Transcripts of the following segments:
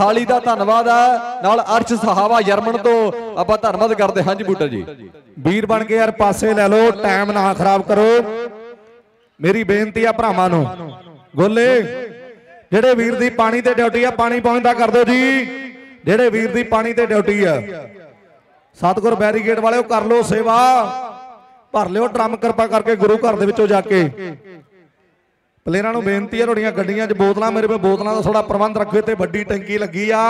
सरहाली का धन्यवाद है, नाल अर्श सहावा जर्मन तो आपां धन्यवाद करते। हाँ जी बूटा जी, वीर बन के यार पासे ले लो, टाइम ना खराब करो। मेरी बेनती है भरावां नूं, गोले जेड़े वीर दी पानी ते ड्यूटी है पानी पहुंचदा कर दो जी। जेड़े वीर दी पानी ते ड्यूटी है सतगुर बैरीगेट वाले कर लो सेवा, भर लियो ड्रम कृपा करके गुरु घर दे विचों जाके। प्लेयरां नूं बेनती है तुहाडीਆਂ ਗੱਡੀਆਂ 'ਚ बोतलां, मेरे पे बोतलां ਦਾ थोड़ा प्रबंध रखियो ते वड्डी टंकी लगी आ।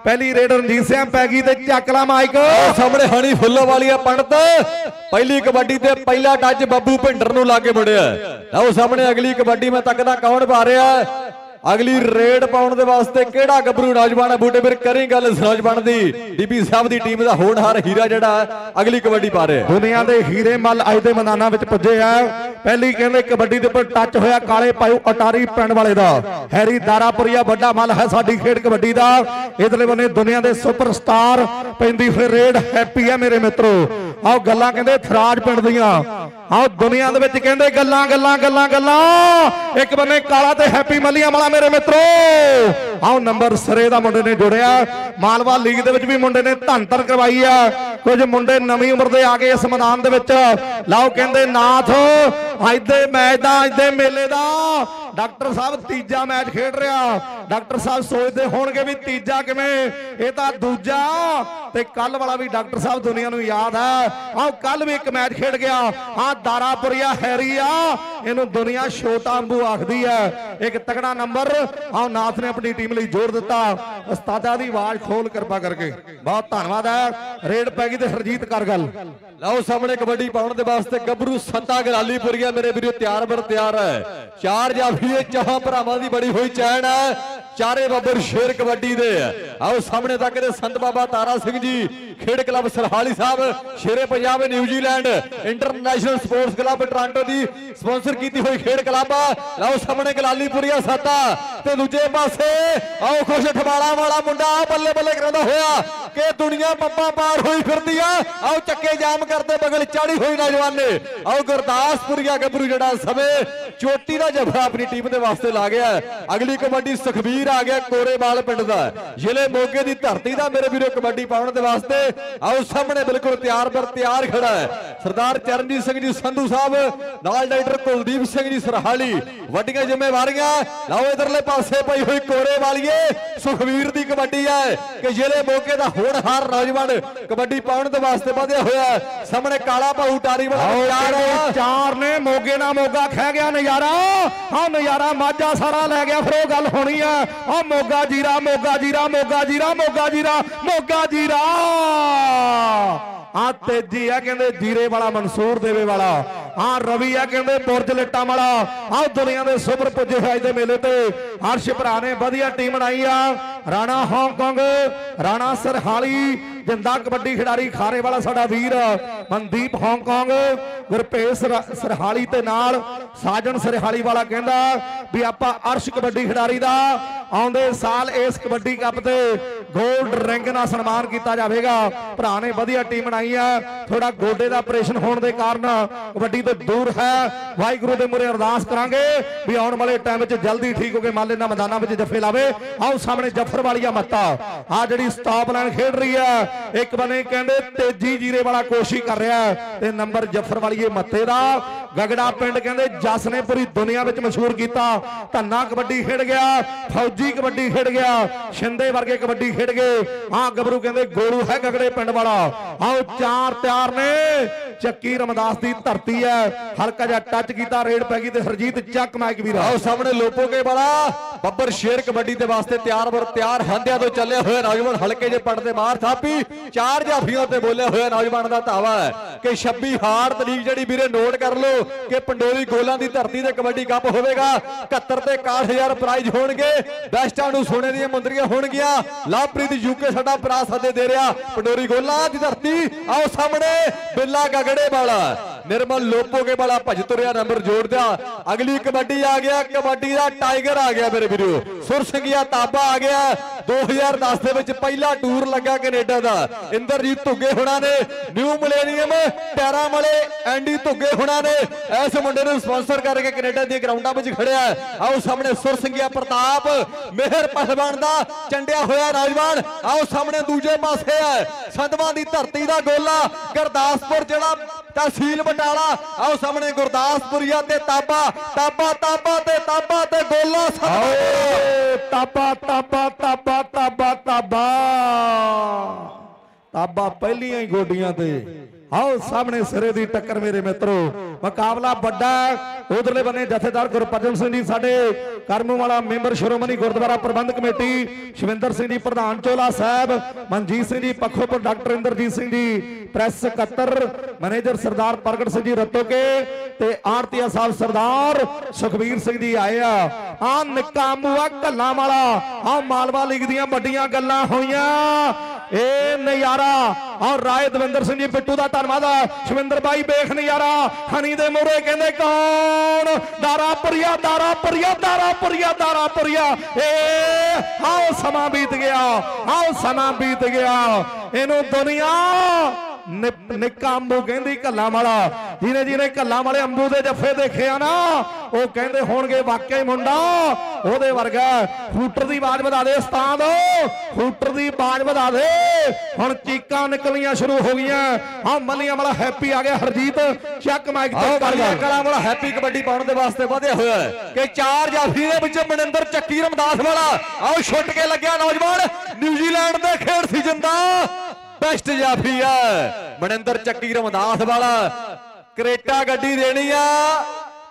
पहली रेड रणजीत सिंह पैगी ते चक ला माइक सामने हनी फुल्लो वाली पंडित पहली कबड्डी ते पहला टच बब्बू भिंडर नूं लाके मुड़िया। आओ सामने अगली कबड्डी मैं तकदा कौन पा रहा है, अगली रेड पाउण दे वास्ते केड़ा गबरू नौजवान है। बूटे फिर करी गल नौजवान दी डीपी साहब दी टीम दा होनहार हीरा जेड़ा अगली कबड्डी पा रहे। दुनिया दे हीरे मल अज दे मैदानां विच पुजे आ। पहली कहंदे कबड्डी दे उपर टच होया काले पायू अटारी पिंड वाले दा हैरी दारापुरिया वड्डा मल है साडी खेड कबड्डी दा। इधरले बन्ने दुनिया दे सुपरस्टार पैंदी फिर रेड हैप्पी है मेरे मित्रो। आओ गल्लां कहंदे थराज पिंड दियां, आओ दुनिया दे विच कहंदे गल्लां गल्लां गल्लां गल्लां। एक बन्ने काला ते हैप्पी मलिया वाला मेरे मित्रो। आओ नंबर सिरे दा मुंडे ने जुड़िया, मालवा लीग दे विच भी मुंडे ने धन धन करवाई है। कुछ मुंडे नवी उम्र दे आ गए इस मैदान दे विच। लाओ कहंदे नाथ अज दे मैच दा अज दे मेले दा डॉक्टर साहब तीजा मैच खेड रहा। डॉक्टर साहब सोचते होणगे भी तीजा किवें, ये तां दूजा ते कल वाला भी डॉक्टर साहब दुनिया नूं याद है। आओ कल भी एक मैच खेड गया, हाँ दारापुरिया हैरी आ, इहनूं दुनिया छोटा अंबू आखदी है। एक तगड़ा नंबर आओ नाथ ने अपनी टीम लई जोड़ दिता। उस्तादा दी आवाज खोल कृपा करके बहुत धन्यवाद है। रेड पैगी ते हरजीत कर गल। लाओ सामने कबड्डी पाउण दे वास्ते गबरू सत्ता गलालीपुरिया मेरे वीरो तैयार बर तैयार है। चार जाफिए चाह भरावां दी बड़ी हुई चैन है, चारे बब्बर शेर कबड्डी दे। आओ सामने तक दे संत बाबा तारा सिंह जी खेड club Sarhali Sahib Shere Punjab New Zealand international sports club Toronto दी स्पॉन्सर की हुई खेड क्लब। लाओ सामने गलालीपुरिया सत्ता ते दूजे पासे आओ खुश ठवाला वाला मुंडा बल्ले बल्ले करदा होया कि दुनिया पंपा पार हुई फिरदी है। आओ चक्के जाम करते बगल चाड़ी हुई नौजवान ने। आओ गुरदासपुरिया गबरू जड़ा सवे चोटी का जफा अपनी टीम के वास्ते ला गया। अगली कबड्डी सुखबीर आ गया कोरेवाल पिंड का, जिले मोगे की धरती का मेरे वीरों कबड्डी पाउण दे वास्ते। आओ सामने बिल्कुल तैयार पर तैयार खड़ा है सरदार चरणजीत सिंह जी संधू साहब, नाल डायरेक्टर कुलदीप सिंह जी सरहाली, वड्डियां जिम्मेवारियां। लाओ इधरले पासे पई हुई कोरे वालीए सुखबीर की कबड्डी है कि जिले मोगे का होनहार नौजवान कबड्डी पाउण दे वास्ते वधिया होया। सामने काला भाऊ टारी वाला चार ने मोगे ना मोगा खह गया नजारा। हाँ नजारा माझा सारा लै गया, फिर गल होनी है। हाँ मोगा जीरा मोगा जीरा मोगा जीरा मोगा जीरा मोगा जीरा। हाँ तेजी है कहते जीरे वाला मंसूर देवे वाला। हाँ रवि है कहते बुरज लिट्टा वाला। हाँ दुनिया के सुपर पुजे हुए दे मेले ते हर्ष भरा ने वधिया टीम बनाई आ। राणा हांगकांग, राणा सरहाली, जिंदा कबड्डी खिडारी खारे वाला साडा वीर मनदीप हांगकांग, गुरभेज सरहाली ते नाल साजन सरहाली वाला कहंदा भी आपां अर्श कबड्डी खिडारी दा आउंदे साल इस कबड्डी कप ते गोल्ड रिंग नाल सन्मान किया जाएगा। भरा ने वधिया टीम बनाई है। थोड़ा गोडे का ऑपरेशन होने के कारण कबड्डी तो दूर है। वाहिगुरू दे मुरे अरदास करांगे भी आने वाले टाइम में जल्दी ठीक होकर मान लेना मैदानों में जफे लावे। आओ सामने जफर वाली मत्ता आ जी स्टॉप लाइन खेड रही है। एक बने कहते तेजी जीरे वाला कोशिश कर रहा है ते नंबर जफर वाली मत्ते का गगड़ा पिंड कहते जस ने पूरी दुनिया में मशहूर किया। धन्ना कबड्डी खेड गया, फौजी कबड्डी खेड गया, शिंदे वर्गे कबड्डी खेड गए। हाँ गबरू कहते गोलू है गगड़े पिंड वाला। आओ चार तैयार ने, चक्की रमदास की धरती है, हल्का जा टच किया रेड पैगी ते हरजीत चक मैक भी। आओ सामने लोपोगे वाला बब्बर शेर कबड्डी के वास्ते तैयार बर तैयार हंदिया तो चले हुए नौजवान हल्के जे पड़ते मार थापी चार जाफियों ते बोले हुए नौजवान का धावा है कि 26 हार तरीक जी वीरे नोट कर लो कि पंडोरी गोलों की धरती से कबड्डी कप होगा। 71 ते 61,000 प्राइज होणगे, बेस्टां नूं सोने दी मुंदरियां होणगियां। लवप्रीत यूके साडा भरा सदे दे रहा पंडोरी गोलों की धरती। आओ सामने बिल्ला गगड़े वाला निर्मल लोपोगे वाला भज तुरिया नंबर जोड़ दिया। अगली कबड्डी आ गया, कबड्डी का टाइगर आ गया मेरे वीरो, सुरसिंघिया ताबा आ गया। 2010 ਦੇ ਵਿੱਚ ਪਹਿਲਾ ਟੂਰ ਲੱਗਾ ਕੈਨੇਡਾ ਦਾ। ਇੰਦਰਜੀਤ ਧੁੱਗੇ ਹੁਣਾਂ ਨੇ ਨਿਊ ਮਿਲੇਨੀਅਮ ਟੈਰਾਂ ਵਾਲੇ ਐਂਡੀ ਧੁੱਗੇ ਹੁਣਾਂ ਨੇ ਇਸ ਮੁੰਡੇ ਨੂੰ ਸਪਾਂਸਰ ਕਰਕੇ ਕੈਨੇਡਾ ਦੀਆਂ ਗਰਾਊਂਡਾਂ ਵਿੱਚ ਖੜਿਆ। ਆਓ ਸਾਹਮਣੇ ਸੁਰਸਿੰਘਿਆ ਪ੍ਰਤਾਪ ਮਿਹਰ ਪਹਿਲਵਾਨ ਦਾ ਚੰਡਿਆ ਹੋਇਆ ਨੌਜਵਾਨ। ਆਓ ਸਾਹਮਣੇ ਦੂਜੇ ਪਾਸੇ ਹੈ ਸੰਧਵਾਂ ਦੀ ਧਰਤੀ ਦਾ ਗੋਲਾ ਗੁਰਦਾਸਪੁਰ ਜਿਹੜਾ तहसील बटाला। आओ सामने गुरदासपुरिया ते ताबा, ताबा ताबा ते ताबा ते गोला ताबा ताबा ताबा ताबा ताबा ताबा पहलियां ही गोडियां ते। आओ सामने सिरे दी टक्कर मेरे मित्रों, मुकाबला बड़ा। उधरले बने जथेदार गुरपजन सिंह जी साडे करमू वाला मेंबर श्रोमणी गुरुद्वारा प्रबंध कमेटी, शविंदर सिंह जी प्रधान चोला साहब, Manjeet Singh ji पखोपुर, doctor Inderjit Singh ji press सकत्तर, manager सरदार प्रगट सिंह जी रतोके ते आरतीया साहब सरदार सुखबीर सिंह जी आए आ निक्का मूआ कल्ला वाला। आ मालवा लीग दियां बड़ियां गल्लां होईयां, ए नजारा। और राय दविंदर सिंह जी पिट्टू का धन्यवाद। शविंदर भाई बेख नजारा हनी दे मोरे कहते कौन दारापुरिया दारापुरिया दारापुरिया दारापुरिया। ए आओ समा बीत गया, आओ समा बीत गया। इनू दुनिया निक्का अंबू कहती कल्ला वाला। जिन्हें जिन्हें कल्ला वाले अंबू के जफे देखे ना वो कहते होणगे वाकई मुंडा ओदे वर्गा। हूटर की आवाज बता दे उस्ताद, हूटर की आवाज बता दे। हुण चीकां निकलियां शुरू हो गई। हाँ मलियां वाला हैप्पी आ गया, हरजीत चक माइक कला वाला हैप्पी कबड्डी पाने के वास्ते वधिया होया कि 4 जाफी दे विच मनिंदर चक्की रमदास वाला। आओ छुट के लग्या नौजवान न्यूजीलैंड के खेड सीजन का बेस्ट जाफी है मनिंदर चक्की रमदास वाला। करेटा गड्डी देनी आ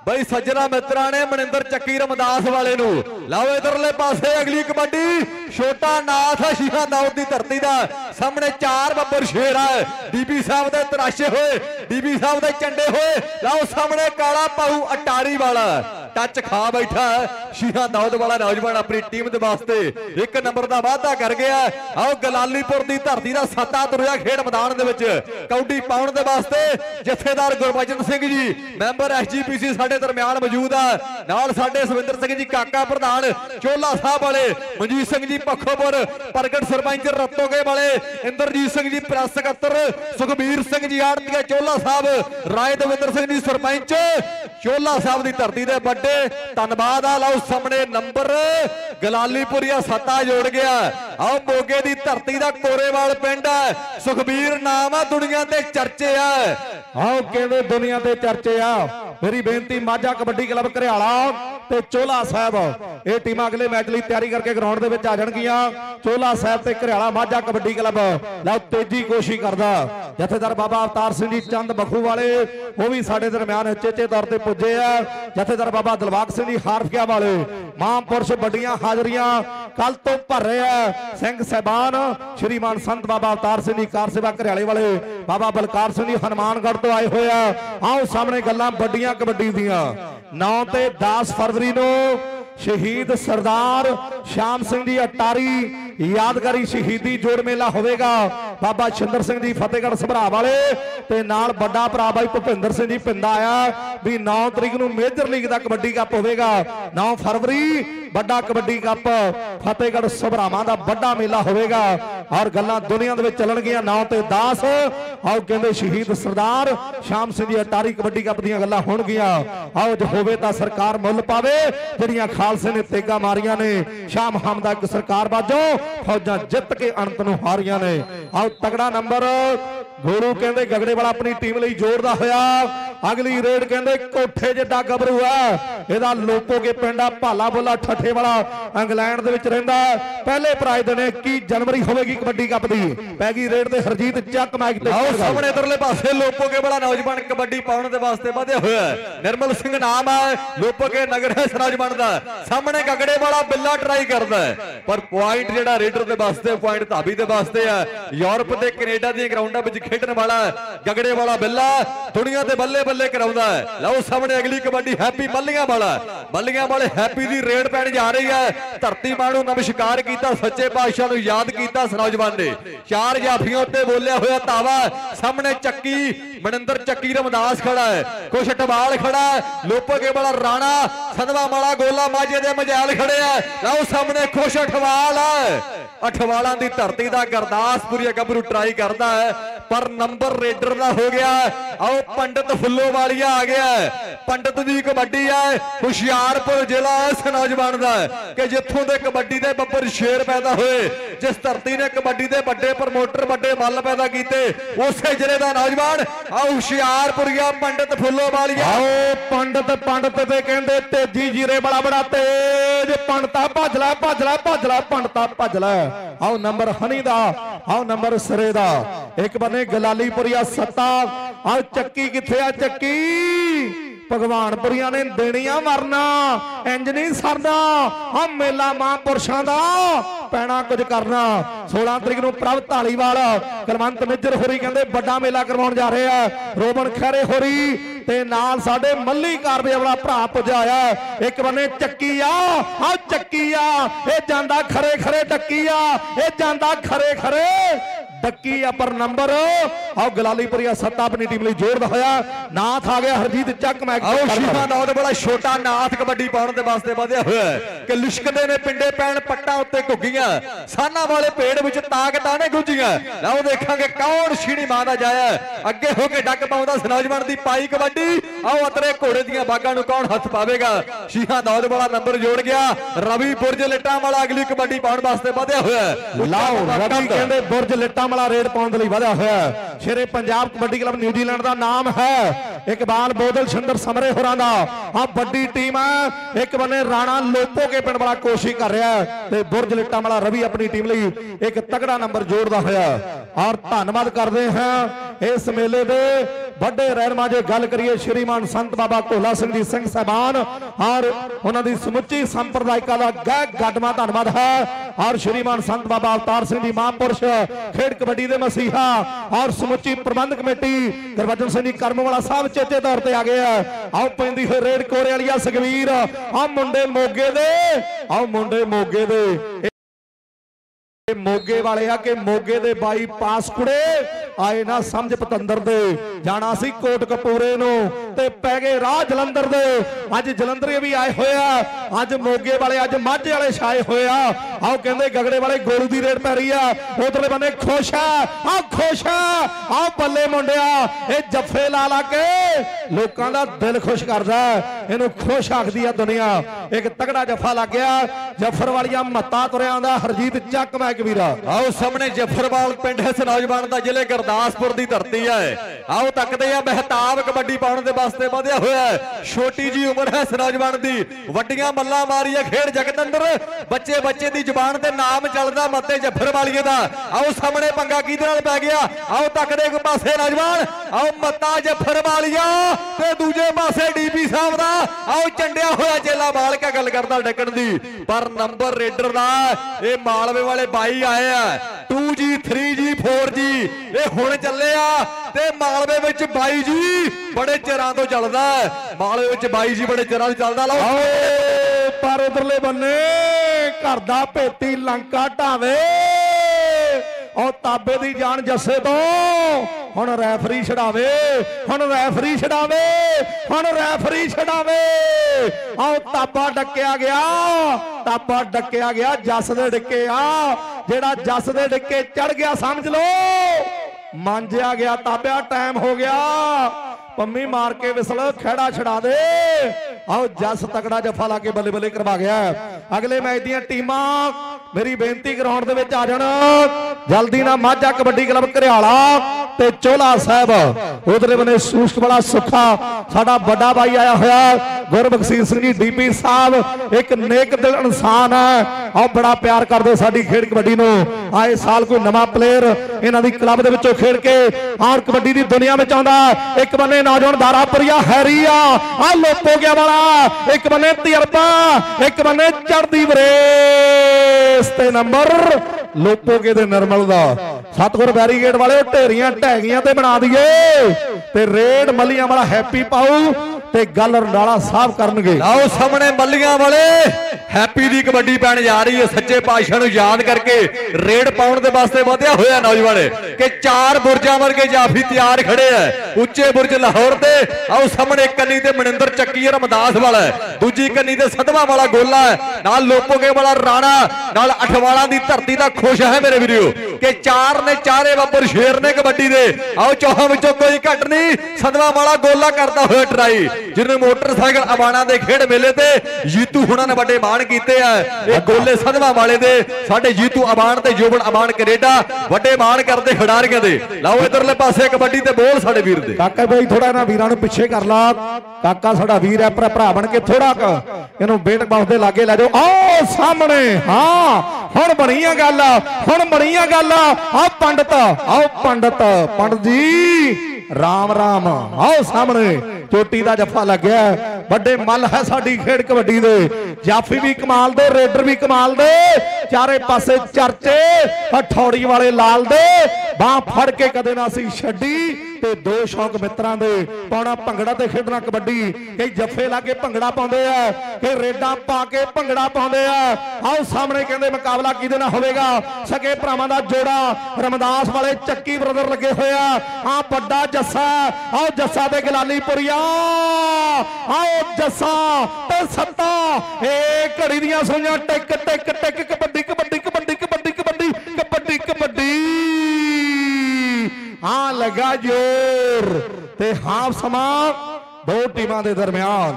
बई सज्जना मित्रा ने मनिंदर चक्की रमदास वाले नू। लाओ इधरले पासे अगली कबड्डी छोटा नाथ है शीहा दाऊद की धरती का। सामने 4 बब्बर शेर है, डीबी साहब के तराशे हुए, डीबी साहब के चंडे हुए। लाओ सामने काला पाऊ अटारी वाला टच खा बैठा है शीहा दाऊद वाला नौजवान अपनी टीम के वास्ते 1 नंबर का वाधा कर गया। आओ गलालीपुर की धरती का सत्ता तुरिया खेड मैदान के विच कौडी पाउण के वास्ते जथेदार गुरबचन सिंह जी मैंबर SGPC साडे दरम्यान मौजूद है। नाल साडे सविंदर सिंह जी काका प्रधान चोला साहब वाले, मनजीत सिंह जी पखोपुर, प्रगट सरपंच रतोगे वाले, इंदरजीत सिंह जी प्रेस सकत्तर, सुखबीर सिंह जी आड़तीया चोला साहब, राय दविंदर सिंह जी सरपंच चोला साहब की धरती के बड़े धन्यवाद। लाओ सामने नंबर गलालीपुरिया सत्ता जोड़ गया। आओ मोगे की धरती का कोरेवाल पिंड है, सुखबीर नाम है दुनिया के चर्चे है। आओ कहते दुनिया के चर्चे आ। मेरी बेनती माझा कबड्डी क्लब घरियाला ते चोला साहब ये टीमां अगले मैच लिए तैयारी करके ग्राउंड दे विच आ जाणगियां। चोला साहब ते घरियाला माझा कबड्डी क्लब लो तेजी कोशिश करदा। जथेदार बाबा अवतार सिंह जी चंद बखू वाले वो भी साडे दरम्यान चेचे तौर पर पुजे आ। जथेदार बाबा दिलबाग सिंह जी हारफिया वाले महापुरुष बड़ियां हाजरियां कल तो भर रहे हैं। सिंह साहबान श्रीमान संत बाबा अवतार सिंह जी कार सेवा घरियाले वाले, बाबा बलकार सिंह जी हनुमानगढ़ तो आए हुए हैं। आओ सामने गल्लां बड़ियां कबड्डी दियां। 9 ते 10 फरवरी नूं शहीद सरदार श्याम सिंह जी अटारी यादगारी शहीदी जोड़ मेला होगा। बाबा छिंदर सिंह जी फतेहगढ़ सभरा वाले ते नाल बड़ा भरा भाई भुपिंदर सिंह जी पिंड आया भी 9 तरीक नूं मेजर लीग का कबड्डी कप होगा। 9 फरवरी बड़ा कबड्डी कप फतेहगढ़ सभरावां दा बड़ा मेला होगा और गल्लां दुनिया दे विच चलणगियां। 9 ते 10 आओ कहंदे शहीद सरदार श्याम सिंह जी अटारी कबड्डी कप दीयां गल्लां होणगियां। आओ जो होवे तां सरकार मुल पावे जिहड़ियां खालसे ने तेगा मारियां ने। शाह मुहम्मद एक सरकार बाजों फौजां जित के अंत नूं हारियां ने। आओ तगड़ा नंबर गुरु कहंदे गगड़े वाला अपनी टीम लई जोड़दा होया। अगली रेड कहंदे कोठे जिड्डा गबरू है इहदा लोपोगे पिंडा भाला बोला ठठे वाला इंग्लैंड दे विच रहिंदा। पहले प्राइज देने 21 जनवरी होवेगी कबड्डी कप दी। पैगी रेड ते हरजीत चक माइक ते आओ सामने इधरले पासे लोपोगे वाला नौजवान कबड्डी पाउण दे वास्ते वधे होया निर्मल सिंह नाम है लोपोगे नगर है नौजवान दा। सामने गगड़े वाला बिल्ला ट्राई करदा है पर पॉइंट जेड़ा रेडर दे वास्ते पॉइंट धाबी दे वास्ते है। यूरोप ते कनेडा दी ग्राउंडां विच खेडने वाला गगड़े वाला बिल्ला दुनिया के बल्ले बल्ले कराउंदा है। लो सामने अगली कबड्डी हैप्पी मल्लियां वाले हैप्पी दी रेड पैण जा रही है। धरती मां नूं नमस्कार कीता, सच्चे पातशाह नूं याद कीता इस नौजवान ने। चार जाफियों उत्ते बोलिया होया तावा। सामने चक्की मनिंदर चक्की रमदास खड़ा है, कुछ टवाल खड़ा है, लोपोगे वाला राणा सदवा माला गोला माजे दे मजाल खड़े है। लो सामने खुश अठवाल है, अठवालों की धरती का गुरदासपुरी गभरू ट्राई करता है पर नंबर रेडर का हो गया। आओ पंडित फुल्लोवालिया आ गया है, पंडित की कबड्डी है। हुशियारपुर जिला इस नौजवान का कि जिथों के कबड्डी के बब्बर शेर पैदा हुए, जिस धरती ने कबड्डी के बड़े प्रमोटर बड़े मल पैदा किए, उस जिले का नौजवान आओ हुशियारपुरिया पंडित फुल्लोवालिया। आओ पंडित पंडित ते कहंदे तेजी जीरे बड़ा बड़ा तेज, पंडिता भजला भजला भजला पंडिता भजला। आओ नंबर हनी दा, आओ नंबर सिरे दा। एक बने गलालीपुरिया सत्ता, आओ चक्की किथे आ चक्की, भगवानपुरिया ने देनिया मरना इंज नहीं सरदा। हम मेला महापुरुषों का पैना कुछ करना। 16 तरीक नूं प्रभ धालीवाल कलवंत निज्जर होरी कहंदे बड़ा मेला करवाउण जा रहे हैं। रोबन खैरे होरी ते नाल साडे मल्ली कारवे वाला भरा पुजा है। एक बने चक्की आ चक्की आ, ये जांदा खरे खरे डक्की आ, ये जांदा खरे खरे डक्की आ पर नंबर। आओ गलालीपुरिया सत्ता अपनी टीम लिए जोड़ होया। नाथ आ गया हरजीत चक मैच। आओ शीहा नाथ बड़ा छोटा नाथ कबड्डी पाउण दे वास्ते वधिया होया कि लिशकदे ने पिंडे पैण पट्टा उत्ते घुग्गियां, साना वाले पेड़ विच ताकतां ने गुंजियां। आओ देखांगे कौन छीणी मां दा जाया अगे होके डक पाउंदा नौजवान दी पाई कबड्डी। आओ अतरे घोड़े दीयां बागां नूं कौन हथ पावेगा। शीहा नाथ वाला नंबर जोड़ गया। रवि बुरज लिट्टां वाला अगली कबड्डी पाउण वास्ते वधिया होया। लाओ रवि कहंदे बुरज लिट्टां वाला रेड पाउण लई वधिया होया। शेरे पंजाब कबड्डी क्लब न्यूजीलैंड का नाम है। इकबाल बोदल सुंदर समरे होरां दा आ बड़ी टीम है। एक बने राणा लोपो के पिंड वाला कोशिश कर रहा है ते बुरज लिट्टां वाला रवि अपनी टीम लई एक तगड़ा नंबर जोड़दा होया। और धन्नवाद करते हैं इस मेले दे बड़े रहनुमा जे गल करिए श्रीमान संत बाबा कोला सिंह जी सिंह साहबान और उन्हां दी समुची संप्रदायिका दा गैर गडमा धन्नवाद है। और श्रीमान संत बाबा अवतार सिंह जी महापुरुष खेड कबड्डी दे मसीहा और समुची प्रबंध कमेटी गुरबचन सिंह जी करमवाला साहब चेचे तौर पर आ गए हैं। आओ पैंदी होई रेड कोरे वाली सुखवीर आ मुंडे मोगे दे, आओ मुंडे मोगे दे मोगे वाले आ के मोगे दे बाई पास कुड़े आए ना समझ पतंदर दे जाना सी कोट कपूरे नो ते पै गए राह जलंधर दे। अज जलंधरे भी आए होए आ, अज मोगे वाले अज माझे वाले छाए होए आ। आओ कहंदे गगड़े वाले गोलू दी रेड पै रही है। उधरले बने खुश आ खुश आ बल्ले मुंडिया ए जफे ला ला के लोकां दा दिल खुश करदा है। इहनूं खुश आखदी है दुनिया। एक तगड़ा जफा लग गया जफर वालिया मत्ता तुरिया आंदा हरजीत चक मैक वीरा। आओ सामने जफरवाल पिंड इस नौजवान का जिले गुरदासपुर की धरती है। आओ तकते हैं महताब कबड्डी पाउण दे वास्ते वधिया होया। छोटी जी उम्र है इस नौजवान दी, वड्डियां मल्लां मारी है खेड जगत अंदर। बच्चे बच्चे दी जुबान ते नाम चलदा मते जफरवालिए दा। आओ सामने पंगा किहदे नाल पै गया। आओ तकदे एक पासे नौजवान, आओ मत्ता जफरवालिया ते दूजे पासे डीपी साहब दा। आओ चंडिया होया चेला बाल के गल करदा डकण दी पर नंबर रेडर दा ए मालवे वाले बाई आए आ 2G 3G 4G ये हुण चले आ ते मालवे विच 22G बड़े चिरां तो चलदा है। मालवे विच 22G बड़े चिरां तो चलदा। लो पर उधरले बन्ने घर दा भेती लंका ढावे और ताबे दी जान जस्से तो हुण रैफरी छड़ावे, हुण रैफरी छड़ावे, हुण रैफरी छड़ावे। आओ ताबा डकिया गया, ताबा डकिया गया जस दे डिके आ। जेड़ा जस दे डिके चढ़ गया समझ लो मांझिया गया ताबिया। टाइम हो गया पम्मी मार के विसल खेड़ा छड़ा दे। आओ जस तगड़ा जफा ला के बल्ले बल्ले करवा गया। अगले मैच दी टीमां मेरी बेनती ग्राउंड दे विच आ जाण जल्दी ना। माझा कबड्डी क्लब घरियाला ते चोला साहब उधरले बने सूस्ट वाला सुखा साडा बड़ा भाई आया होया गुरबख्शीश सिंह जी डीपी साहब एक नेक दिल इंसान है। आओ बड़ा प्यार करदे साडी खेड कबड्डी नूं। आए साल कोई नवा प्लेयर इन्हां दी क्लब दे विचों खेड के और कबड्डी दी दुनिया में आउंदा। एक बने नौजवान दारापुरिया हैरी आ लोपो गया वाला, एक बने तजर्बा, एक बने चढ़दी वरेस ते नंबर लोपोगे दे नरमल दा। सतगुर बैरीगेट वाले ढेरियां ढैगियां ते बना दिए ते रेड मलियां वाला हैप्पी पाऊ ते गल रंडाला साहब करनगे। आओ सामने मलियां वाले हैप्पी दी कबड्डी पैण जा रही है। सच्चे पातशाह नूं याद करके रेड पाउण दे वास्ते वधिया होया नौजवान कि 4 बुरजां वर्गे जाफी तैयार खड़े है। उच्चे बुरज लाहौर ते आओ सामने कन्नी ते मनिंदर चक्की रमदास वाला दूजी कन्नी ते सदमा वाला गोला है नाल लोपोगे वाला राणा नाल अठवाला दी धरती दा खुश है मेरे वीरो कि 4 ने चारे बब्बर शेर ने कबड्डी दे। आओ चौहां विचों कोई घट नहीं सदमा वाला गोला करता होया ट्राई जिन्हें मोटरसाइकिल अबाना दे खेड मेले ते जीतू हुणां ने बड़े मान कीते हैं। ये गोले सदमा वाले दे साडे जीतू अबान ते जोबन अबान कनेडा बड़े मान करते खिडारियां दे। लाओ इधरले पासे कबड्डी ते बोल साडे वीर दे। काका भाई थोड़ा ना वीरां नूं पिछे कर ला। काका साडा वीर है पर भरा बन के थोड़ा इहनूं बेट बाउस दे लागे लै जाओ। आओ सामने हाँ हुण बणीआं गल हुण बणीआं गल। आओ पंडित जी राम राम। आओ सामने चोटी का जफा लग गया बड़े मल है साडी खेड कबड्डी दे। जाफी भी कमाल दे रेडर भी कमाल दे चारे पासे चर्चे हथौड़ी वाले लाल दे बाह फड़ के कदे ना सी छड्डी ते दो शौक मित्रां दे पाउणा भंगड़ा ते खेडना कबड्डी। कई जफे लाके भंगड़ा पाउंदे आ कई रेडा पा के भंगड़ा पाउंदे आ। आओ सामने कहंदे मुकाबला किहदे नाल होवेगा सके भरावां दा जोड़ा रमदास वाले चक्की ब्रदर लगे होए आ बड़ा जस्सा। आओ जस्सा ते गलाली पुरिया आओ जस्सा ते सत्ता ए घड़ी दियां सोइयां टिक टिक टिक कबड्डी कबड्डी कबड्डी कबड्डी कबड्डी कबड्डी कबड्डी हाँ लगा जोर ते हाफ समा दो टीमां दे दरमियान।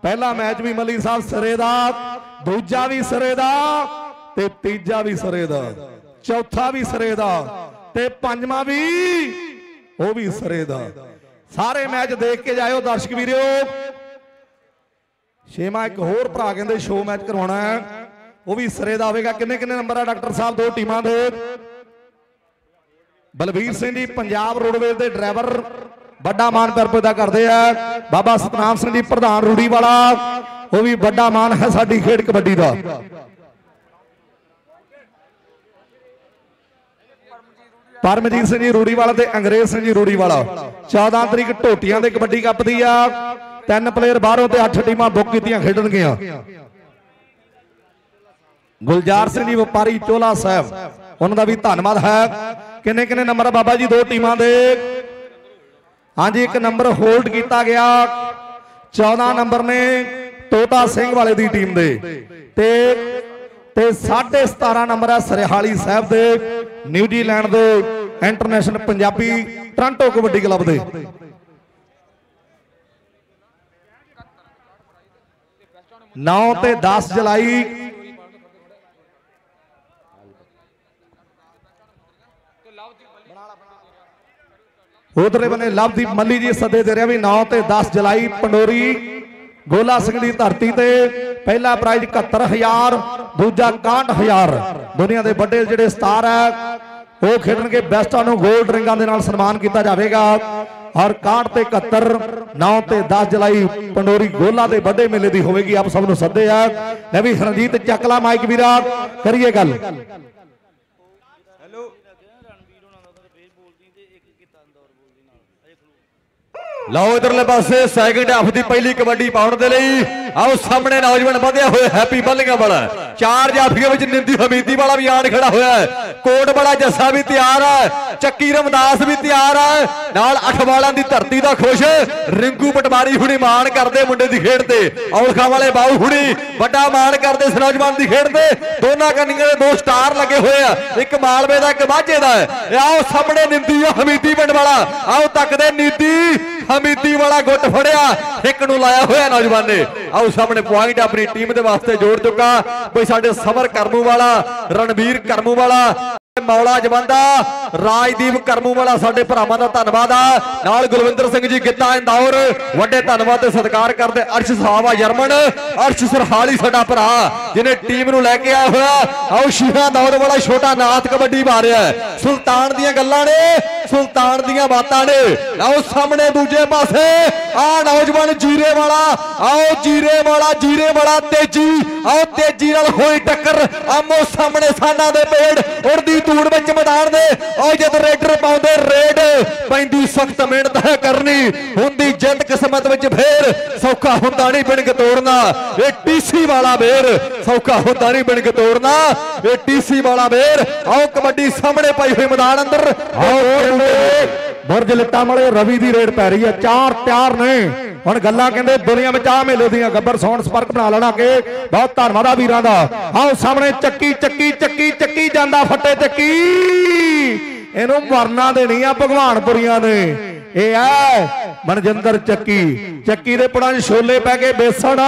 पहला मैच भी मली साहब सिरे दा दूजा भी सिरे दा ते तीजा भी सिरे दा चौथा भी सिरे दा ते पंजवां भी वो भी सिरे दा। सारे मैच देख के जाओ दर्शक वीरो। छेवां एक होर भरा कहंदे शो मैच करवाना है वो भी सिरे दा होवेगा। किन्ने किन्ने नंबर है डॉक्टर साहब दो टीमां दे? बलबीर सिंह जी पंजाब रोडवेज के ड्राइवर बड़ा मान पैदा करते हैं। बाबा सतनाम सिंह जी प्रधान रूड़ी वाला वो भी बड़ा मान है साडी खेड कबड्डी का। परमजीत सिंह जी रूड़ी वाला ते अंग्रेज सिंह जी रूड़ी वाला 14 तरीक ढोटियां दे कबड्डी कप दी आ। 3 प्लेयर बाहरों ते 8 टीमां बुक कीतियां खेडणगियां। गुलजार सिंह जी व्यापारी चोला साहब उन्होंने भी धन्यवाद है। किन्ने किन्ने नंबर बाबा जी दो टीमां दे? हाँ जी एक नंबर होल्ड किया गया 14 नंबर ने टोटा सिंह वाले दी टीम दे ते 17.5 नंबर है सरिहाली साहब दे न्यूजीलैंड दे international Punjabi Toronto kabaddi club दे। नौ ते 10 जुलाई उधरे बने लवदीप मल्ली जी सदे दे रहे भी 9 ते 10 जुलाई पंडोरी गोला सिंह की धरती ते। पहला प्राइज 71,000 दूजा 61,000। दुनिया के बड़े जिहड़े स्टार है वो खेडणगे बेस्टां नूं गोल्ड रिंगां दे नाल सन्मान किया जाएगा। और 61 ते 71 9 ते 10 जुलाई पंडोरी गोला के बड़े मेले की होगी। आप सब नूं सदे है मैं भी रंजीत चकला माइक वीरा करिए गल। लाओ इधरले पासे सैकंड हाफ की पहली कबड्डी पाउण दे लई आओ सामने नौजवान वधिया होए हैप्पी बल्लिंगा वाला 4 जाफियों में निंदी हमीदी वाला भी आन खड़ा होया है। कोट बड़ा जस्सा भी तैयार है चक्की रमदास भी तैयार है नाल अठवाला की धरती का खुश रिंकू पटवारी हुणी मान करते मुंडे की खेड ते औलखा वाले बाऊ हुणी बड़ा मान करते इस नौजवान की खेड ते। दोनों कन्नियां दे 2 स्टार लगे हुए हैं एक मालवे का एक माझे का है। आओ सामने निंदी हमीदी पिंड वाला आओ तकदे नीति हमीदी वाला गुट फड़िया एक नूं लाया होया नौजवान ने। आओ सामने पॉइंट अपनी टीम के वास्ते जोड़ चुका कोई साडे समर करमू वाला रणबीर करमू वाला मौला जवंदा राजदीप करमू वाला साडे भरावां दा धन्नवाद आ। नाल गुलविंदर सिंह जी गिद्दा इंदौर वड्डे धन्नवाद ते सत्कार करते। अर्श साहब जर्मन अर्श सरहाली साडा भरा जिन्हें टीम नूं लैके आया होया। आओ शीहा दौर वाला छोटा नाथ कबड्डी मारिया सुल्तान दियां गल्लां ने सुल्तान दियां बातां ने। आओ सामने दूजे पासे आ नौजवान जीरे वाला आओ जीरे वाला तेजी आओ तेजी नाल होई टक्कर आमो सामने साना दे पेड़ उड़दी ਧੂੜ ਵਿੱਚ ਮੈਦਾਨ ਦੇ ਉਹ ਜਦ ਰੇਡਰ ਪਾਉਂਦੇ ਰੇਡ ਪੈਂਦੀ ਸਖਤ ਮਿਹਨਤ ਹੈ ਕਰਨੀ ਹੁੰਦੀ ਜਿੱਤ ਕਿਸਮਤ ਵਿੱਚ ਫੇਰ ਸੌਖਾ ਹੁੰਦਾ ਨਹੀਂ ਬਿਨਗ ਤੋੜਨਾ ਇਹ ਟੀਸੀ ਵਾਲਾ ਵੇਰ ਸੌਖਾ ਹੁੰਦਾ ਨਹੀਂ ਬਿਨਗ ਤੋੜਨਾ ਇਹ ਟੀਸੀ ਵਾਲਾ ਵੇਰ ਆਓ ਕਬੱਡੀ ਸਾਹਮਣੇ ਪਾਈ ਹੋਈ ਮੈਦਾਨ ਅੰਦਰ ਆਓ ਬੁਰਜ ਲਿੱਟਾਂ ਵਾਲੇ ਰਵੀ ਦੀ ਰੇਡ ਪੈ ਰਹੀ ਹੈ ਚਾਰ ਤਿਆਰ ਨੇ ਹੁਣ ਗੱਲਾਂ ਕਹਿੰਦੇ ਦੁਨੀਆ ਵਿੱਚ ਆ ਮੇਲੇ ਦੀਆਂ ਗੱਬਰ ਸੌਣ ਸੰਪਰਕ ਬਣਾ ਲੈਣਾ ਕਿ ਬਹੁਤ ਧੰਨਵਾਦ ਆ ਵੀਰਾਂ ਦਾ ਆਓ ਸਾਹਮਣੇ ਚੱਕੀ ਚੱਕੀ ਚੱਕੀ ਚੱਕੀ ਜਾਂਦਾ ਫੱਟੇ ਚੱਕੀ ਇਹਨੂੰ ਮਰਨਾ ਦੇਣੀ ਆ ਭਗਵਾਨਪੁਰੀਆਂ ਨੇ ਇਹ ਹੈ ਮਨਜਿੰਦਰ ਚੱਕੀ ਚੱਕੀ ਦੇ ਪੁੜਾਂ 'ਚ ਛੋਲੇ ਪੈ ਗਏ ਬੇਸਣ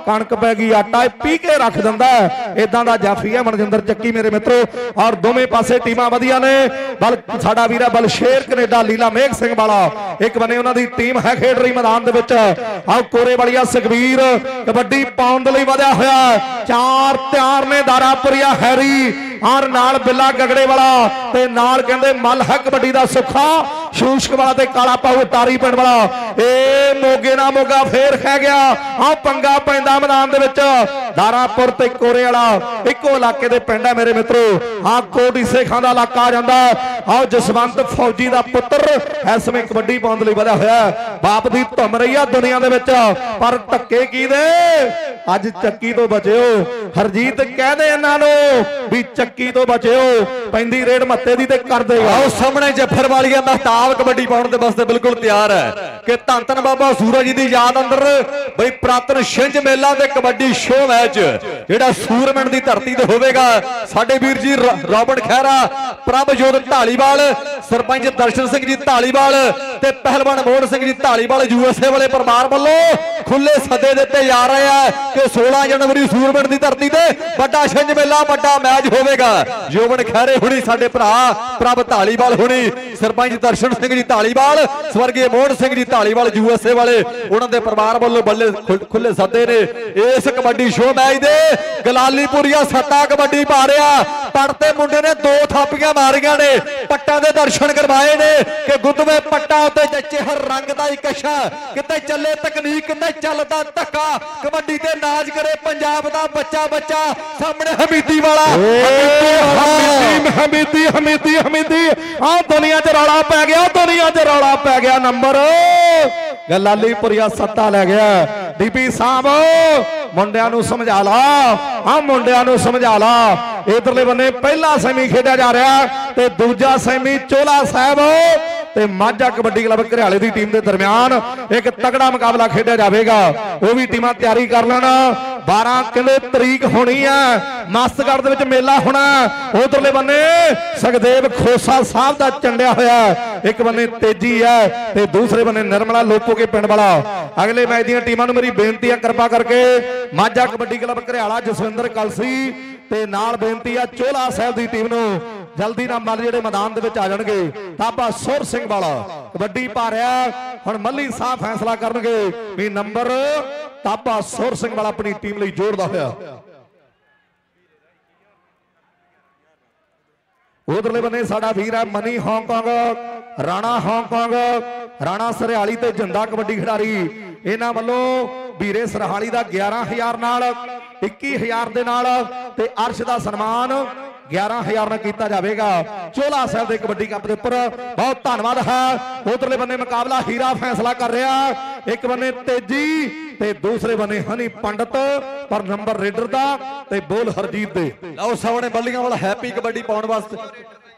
ਕਣਕ ਪੈ ਗਈ ਆਟਾ ਪੀ ਕੇ ਰੱਖ ਦਿੰਦਾ ਇਦਾਂ ਦਾ ਜਾਫੀ ਹੈ ਮਨਜਿੰਦਰ ਚੱਕੀ ਮੇਰੇ ਮਿੱਤਰੋ ਔਰ ਦੋਵੇਂ ਪਾਸੇ ਟੀਮਾਂ ਵਧੀਆ ਨੇ ਬਲ ਸਾਡਾ ਵੀਰਾ ਬਲਸ਼ੇਰ ਕੈਨੇਡਾ ਲੀਲਾ ਮੇਘ ਸਿੰਘ ਵਾਲਾ ਇੱਕ ਬੰਨੇ ਉਹਨਾਂ ਦੀ ਟੀਮ ਹੈ ਖੇਡ ਰਹੀ ਮੈਦਾਨ ਦੇ ਵਿੱਚ ਆਹ ਕੋਰੇ ਵਾਲੀਆ ਸੁਖਵੀਰ ਕਬੱਡੀ ਪਾਉਣ ਦੇ ਲਈ ਵਧਿਆ ਹੋਇਆ ਚਾਰ ਤਿਆਰ ਨੇ ਦਾਰਾਪੁਰੀਆ ਹੈਰੀ ਔਰ ਨਾਲ ਬਿੱਲਾ ਗਗੜੇ ਵਾਲਾ ਤੇ ਨਾਲ ਕਹਿੰਦੇ ਮੱਲ ਹੈ ਕਬੱਡੀ ਦਾ ਸੁੱਖਾ ਸ਼ੂਸ਼ਕ ਵਾਲਾ ਤੇ ਕਾਲਾ ਪਾਉ ਤਾਰੀ ਪਿੰਡ ਵਾਲਾ ਇਹ ਮੋਗੇ ਨਾ ਮੋਗਾ ਫੇਰ ਖਹਿ ਗਿਆ ਆ ਪੰਗਾ ਪੈਂਦਾ ਮੈਦਾਨ ਦੇ ਵਿੱਚ ਦਾਰਾਪੁਰ ਤੇ ਕੋਰੇ ਵਾਲਾ ਇੱਕੋ ਇਲਾਕੇ ਦੇ ਪਿੰਡ ਹੈ ਮੇਰੇ ਮਿੱਤਰੋ ਆ ਕੋਟੀ ਸੇਖਾਂ ਦਾ ਇਲਾਕਾ ਆ ਜਾਂਦਾ ਆਓ ਜਸਵੰਤ ਫੌਜੀ ਦਾ ਪੁੱਤਰ ਇਸ ਸਮੇਂ ਕਬੱਡੀ ਪਾਉਣ ਦੇ ਲਈ ਵਧਿਆ ਹੋਇਆ ਬਾਪ ਦੀ ਧੁੰਮ ਰਹੀ ਆ ਦੁਨੀਆ ਦੇ ਵਿੱਚ ਪਰ ਧੱਕੇ ਕੀ ਦੇ ਅੱਜ ਚੱਕੀ ਤੋਂ ਬਚਿਓ ਹਰਜੀਤ ਕਹਦੇ ਇਹਨਾਂ ਨੂੰ ਵੀ ਚੱਕੀ ਤੋਂ ਬਚਿਓ ਪੈਂਦੀ ਰੇਡ ਮੱਤੇ ਦੀ ਤੇ ਕਰ ਦੇਗਾ ਆਓ ਸਾਹਮਣੇ ਜੱਫਰ ਵਾਲੀਆ ਮਹਿਤਾਬ ਕਬੱਡੀ ਪਾਉਣ ਦੇ ਵਾਸਤੇ ਬਿਲਕੁਲ ਤਿਆਰ ਹੈ ਕਿ ਧੰਨ ਧੰਨ ਬਾਬਾ ਸੂਰਜ ਜੀ ਦੀ ਯਾਦ ਅੰਦਰ ਬਈ ਪ੍ਰਾਤਨ ਛਿੰਝ ਮੇਲਾ ਤੇ ਕਬੱਡੀ ਸ਼ੋਅ ਮੈਚ ਜਿਹੜਾ ਸੂਰਮਣ ਦੀ ਧਰਤੀ ਤੇ ਹੋਵੇਗਾ ਸਾਡੇ ਵੀਰ ਜੀ ਰੋਬਰਟ ਖਹਿਰਾ ਪ੍ਰਭਜੋਤ ਢਾਲੀਵਾਲ ਸਰਪੰਚ ਦਰਸ਼ਨ ਸਿੰਘ ਜੀ ਢਾਲੀਵਾਲ ਤੇ ਪਹਿਲਵਾਨ ਮੋਹਨ ਸਿੰਘ ਜੀ ਢਾਲੀਵਾਲ ਯੂਐਸਏ ਵਾਲੇ ਪਰਿਵਾਰ ਵੱਲੋਂ ਖੁੱਲੇ ਸੱਦੇ ਦਿੱਤੇ ਜਾ ਰਹੇ ਆ ਕਿ 16 ਜਨਵਰੀ ਸੂਰਮਣ ਦੀ ਧਰਤੀ ਤੇ ਵੱਡਾ ਛਿੰਝ ਮੇਲਾ ਵੱਡਾ ਮੈਚ ਹੋਵੇਗਾ ਜੋਬਨ ਖਹਿਰੇ ਹੁਣੀ ਸਾਡੇ ਭਰਾ ਪ੍ਰਭ ਢਾਲੀਵਾਲ ਹੁਣੀ ਸਰਪੰਚ ਦਰਸ਼ਨ ਸਿੰਘ ਜੀ ਢਾਲੀਵਾਲ ਸਵਰਗੀ ਮੋਹਨ ਸਿੰਘ ਜੀ ਢਾਲੀਵਾਲ ਯੂਐਸਏ ਵਾਲੇ ਉਹਨਾਂ ਦੇ ਪਰਿਵਾਰ ਵੱਲੋਂ ਬੱਲੇ ਖੁੱਲੇ ਸੱਦੇ ਨੇ ਇਸ ਕਬੱਡੀ ਸ਼ੋਅ ਮੈਚ ਦੇ ਗਲਾਲੀਪੁਰੀਆ ਸੱਤਾ ਕਬੱਡੀ ਪਾ ਰਿਹਾ ਪੜਤੇ ਮੁੰਡੇ ਨੇ 2 ਥਾਪੀਆਂ ਮਾਰੀਆਂ ਨੇ ਪੱਟਾਂ ਦੇ ਦਰਸ਼ਨ ਕਰਵਾਏ ਨੇ ਕਿ ਗੁੱਦਵੇ ਪੱਟਾਂ ਉੱਤੇ ਜੱਚੇ ਹਰ ਰੰਗ ਦਾ ਇਕੱਛਾ ਕਿਤੇ ਚੱਲੇ ਤਕਨੀਕ ਕਿਤੇ ਚੱਲਦਾ ਧੱਕਾ ਕਬੱਡੀ ਤੇ ਨਾਚ ਕਰੇ ਪੰਜਾਬ ਦਾ ਬੱਚਾ ਬੱਚਾ ਸਾਹਮਣੇ ਹਮੀਦੀ ਵਾਲਾ ਹਮੀਦੀ ਆ ਦੁਨੀਆ 'ਚ ਰੌਲਾ ਪੈ ਗਿਆ ਦੁਨੀਆ 'ਚ ਰੌਲਾ ਪੈ ਗਿਆ ਨੰਬਰ ਗਲਾਲੀਪੁਰੀਆ ਸੱਤਾ ਲੈ ਗਿਆ ਡੀਪੀ ਸਾਹਿਬ ਮੁੰਡਿਆਂ ਨੂੰ ਸਮਝਾ ਲਾ ਆ ਮੁੰਡਿਆਂ ਨੂੰ ਸਮਝਾ ਲਾ ਇਧਰਲੇ ਬੰਨੇ ਪਹਿਲਾ ਸੈਮੀ ਖੇਡਿਆ ਜਾ ਰਿਹਾ ਤੇ ਦੂਜਾ ਸੈਮੀ ਚੋਲਾ ਸਾਹਿਬ ਤੇ ਮਾਝਾ ਕਬੱਡੀ ਕਲੱਬ ਘਰਿਆਲੇ ਦੀ ਟੀਮ ਦੇ ਦਰਮਿਆਨ ਇੱਕ ਤਗੜਾ ਮੁਕਾਬਲਾ ਖੇਡਿਆ ਜਾਵੇਗਾ ਉਹ ਵੀ ਟੀਮਾਂ ਤਿਆਰੀ ਕਰ ਲੈਣ 12 ਕਹਿੰਦੇ ਤਰੀਕ ਹੋਣੀ ਆ ਮਸਤਗੜ੍ਹ ਦੇ ਵਿੱਚ ਮੇਲਾ ਹੋਣਾ ਉਧਰਲੇ ਬੰਨੇ ਸੁਖਦੇਵ ਖੋਸਾ ਸਾਹਿਬ ਦਾ ਚੰਡਿਆ ਹੋਇਆ ਇੱਕ ਬੰਨੇ ਤੇਜੀ ਹੈ ਤੇ ਦੂਸਰੇ ਬੰਨੇ ਨਿਰਮਲਾ ਲੋਪੋਕੇ ਪਿੰਡ ਵਾਲਾ ਅਗਲੇ ਮੈਚ ਦੀਆਂ ਟੀਮਾਂ ਨੂੰ ਮੇਰੀ ਬੇਨਤੀ ਆ ਕਿਰਪਾ ਕਰਕੇ ਮਾਝਾ ਕਬੱਡੀ ਕਲੱਬ ਘਰਿਆਲਾ ਜਸਵਿੰਦਰ ਕਲਸੀ ਤੇ ਨਾਲ ਬੇਨਤੀ ਆ ਚੋਲਾ ਸਾਹਿਬ ਦੀ ਟੀਮ ਨੂੰ ਜਲਦੀ ਨਾਲ ਮੱਲ ਜਿਹੜੇ ਮੈਦਾਨ ਦੇ ਵਿੱਚ ਆ ਜਾਣਗੇ ਤਾਬਾ ਸੁਰ ਸਿੰਘ ਵਾਲਾ ਕਬੱਡੀ ਪਾ ਰਿਹਾ ਹੁਣ ਮੱਲੀ ਸਾਹਿਬ ਫੈਸਲਾ ਕਰਨਗੇ ਵੀ ਨੰਬਰ ਤਾਬਾ ਸੁਰ ਸਿੰਘ ਵਾਲਾ ਆਪਣੀ ਟੀਮ ਲਈ ਜੋੜਦਾ ਹੋਇਆ ਉਧਰਲੇ ਬੰਨੇ ਸਾਡਾ ਵੀਰ ਹੈ ਮਨੀ ਹਾਂਗਕਾਂਗ ਰਾਣਾ ਸਰਹਾਲੀ ਤੇ ਜਿੰਦਾ ਕਬੱਡੀ ਖਿਡਾਰੀ ਇਹਨਾਂ ਵੱਲੋਂ ਵੀਰੇ ਸਰਹਾਲੀ ਦਾ 11000 ਨਾਲ 21000 ਦੇ ਨਾਲ ਤੇ ਅਰਸ਼ ਦਾ ਸਨਮਾਨ 11000 ਨਾਲ ਕੀਤਾ ਜਾਵੇਗਾ ਚੋਲਾ ਸਾਹਿਬ ਦੇ ਕਬੱਡੀ ਕੱਪ ਦੇ ਉੱਪਰ ਬਹੁਤ ਧੰਨਵਾਦ ਹੈ ਉਧਰਲੇ ਬੰਨੇ ਮੁਕਾਬਲਾ ਹੀਰਾ ਫੈਸਲਾ ਕਰ ਰਿਹਾ ਇੱਕ ਬੰਨੇ ਤੇਜੀ ਤੇ ਦੂਸਰੇ ਬੰਨੇ ਹਨੀ ਪੰਡਤ ਪਰ ਨੰਬਰ ਰੇਡਰ ਦਾ ਤੇ ਬੋਲ ਹਰਜੀਤ ਦੇ ਲਓ ਸਾਹਮਣੇ ਬੱਲੀਆਂ ਵਾਲਾ ਹੈਪੀ ਕਬੱਡੀ ਪਾਉਣ ਵਾਸਤੇ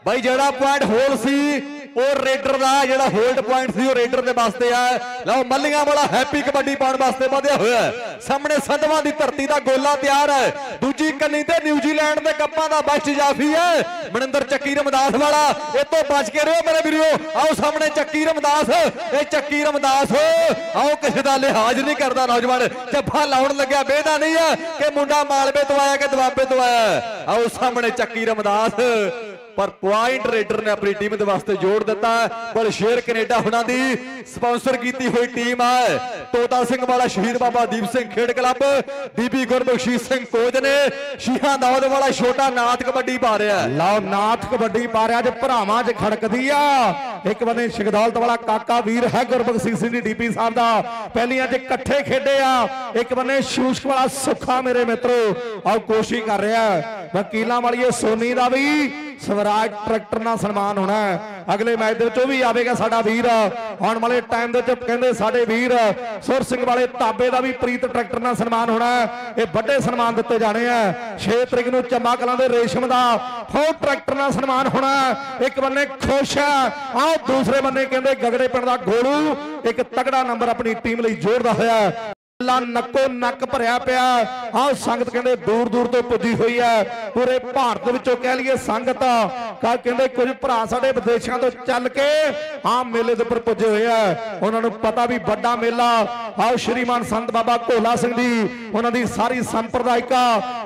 ਬਾਈ ਜਿਹੜਾ ਪੁਆਇੰਟ ਹੋਲ ਸੀ ਉਹ ਰੇਡਰ ਦਾ ਜਿਹੜਾ ਹੋਲਡ ਪੁਆਇੰਟ ਸੀ ਉਹ ਰੇਡਰ ਦੇ ਵਾਸਤੇ ਆ ਲਓ ਮੱਲੀਆਂ ਵਾਲਾ ਹੈਪੀ ਕਬੱਡੀ ਪਾਉਣ ਵਾਸਤੇ ਵਧਿਆ ਹੋਇਆ ਸਾਹਮਣੇ ਸੰਧਵਾਂ ਦੀ ਧਰਤੀ ਦਾ ਗੋਲਾ ਤਿਆਰ ਹੈ ਦੂਜੀ ਕੰਨੀ ਤੇ ਨਿਊਜ਼ੀਲੈਂਡ ਦੇ ਕੱਪਾਂ ਦਾ ਬੈਸਟ ਜਾਫੀ ਹੈ ਮਨਿੰਦਰ ਚੱਕੀ ਰਮਦਾਸ ਵਾਲਾ ਇਹ ਤੋਂ ਬਚ ਕੇ ਰਹੋ ਮੇਰੇ ਵੀਰੋ ਆਓ ਸਾਹਮਣੇ ਚੱਕੀ ਰਮਦਾਸ ਇਹ ਚੱਕੀ ਰਮਦਾਸ ਆਓ ਕਿਸੇ ਦਾ ਲਿਹਾਜ਼ ਨਹੀਂ ਕਰਦਾ ਨੌਜਵਾਨ ਜੱਫਾ ਲਾਉਣ ਲੱਗਿਆ ਵੇਦਾ ਨਹੀਂ ਆ ਕਿ ਮੁੰਡਾ ਮਾਲਵੇ ਤੋਂ ਆਇਆ ਕਿ ਦੁਆਬੇ ਤੋਂ ਆਇਆ ਆਓ ਸਾਹਮਣੇ ਚੱਕੀ ਰਮਦਾਸ पर पॉइंट रेडर ने अपनी टीम के वास्ते जोड़ दिता पर शेर कनेडा हुणां दी स्पॉन्सर की हुई टीम है तोता सिंह वाला शहीद बाबा दीप सिंह खेड क्लब बीबी गुरबख्शीश सिंह कोच ने शीहा दौद वाला छोटा नाथ कबड्डी पा रहा है लो नाथ कबड्डी पा रहा च भरावां च खड़कदी आ एक बने शगदौलत वाला काका वीर है गुरबख्शीश सिंह डीपी साहब दा पहलियां च इकट्ठे खेडे आ एक बने शूशक वाला सुखा मेरे मित्रों और कोशिश कर रहा है वकीलां वाली सोनी दा भी स्वराज ट्रैक्टर नाल सन्मान होना है। अगले मैच दे भी आवेगा साडा वीर आने वाले टाइम दे कहंदे साडे वीर सुर सिंह वाले ताबे दा भी प्रीत ट्रैक्टर नाल सन्मान होना है। ये बड़े सन्मान दिते जाने हैं। 6 तरीक नूं चंबा कलां दे रेशम दा फौज ट्रैक्टर नाल सन्मान होना है। एक बन्ने खुश है आओ दूसरे बन्ने कहंदे गगड़े पिंड दा गोलू एक तगड़ा नंबर अपनी टीम लई जोड़दा होया नक्को नक भरिया पिया। हाँ संगत कहते दूर दूर तो पुजी हुई है पूरे भारत विचों कह लीए संगत कहते कुछ भरा साडे विदेशों तो चल के हाँ मेले के उपर पुजे हुए है। उन्होंने पता भी बड़ा मेला आओ श्रीमान संत बाबा घोला सिंह जी उन्होंने सारी संप्रदायिका